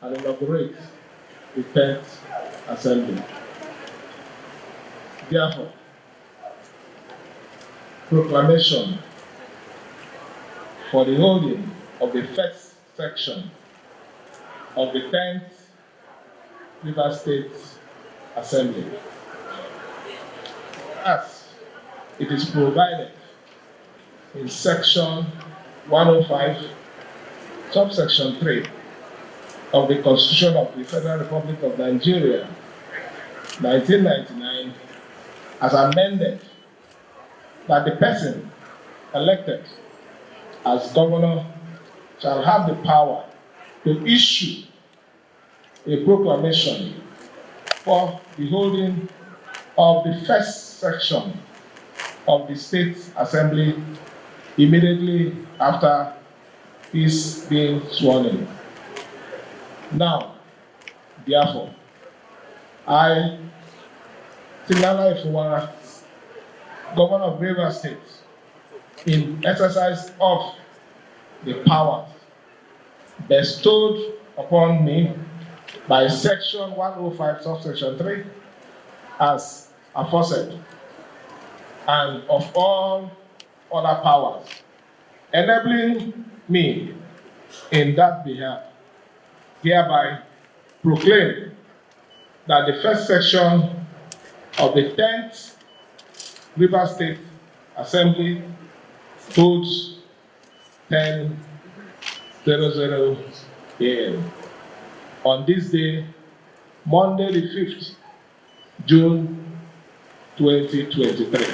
and inaugurate the 10th Assembly. Therefore, proclamation for the holding of the first section of the 10th Rivers State Assembly, as it is provided in Section 105, subsection 3 of the Constitution of the Federal Republic of Nigeria, 1999, as amended, that the person elected as governor shall have the power to issue a proclamation for the holding of the first section of the State Assembly immediately after his being sworn in. Now, therefore, I, Fubara, Governor of Rivers State, in exercise of the powers bestowed upon me by Section 105, subsection 3, as aforesaid, and of all other powers, enabling me in that behalf, hereby proclaim that the first section of the 10th Rivers State Assembly holds 10:00 a.m. on this day, Monday the 5th June 2023,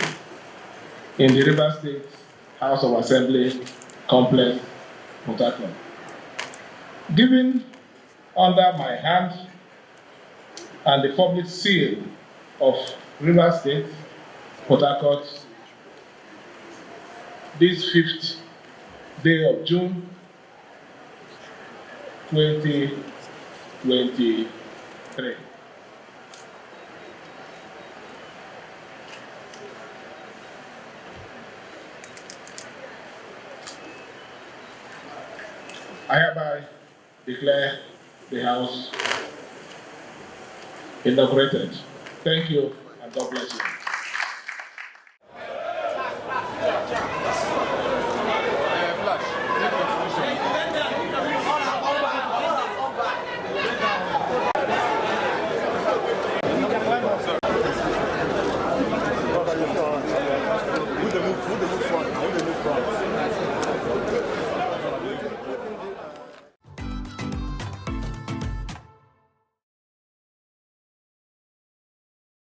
in the Rivers State House of Assembly Complex, Port Harcourt. Given under my hand and the public seal of Rivers State, Port Harcourt, this 5th day of June 2023. I hereby declare the House inaugurated. Thank you, and God bless you.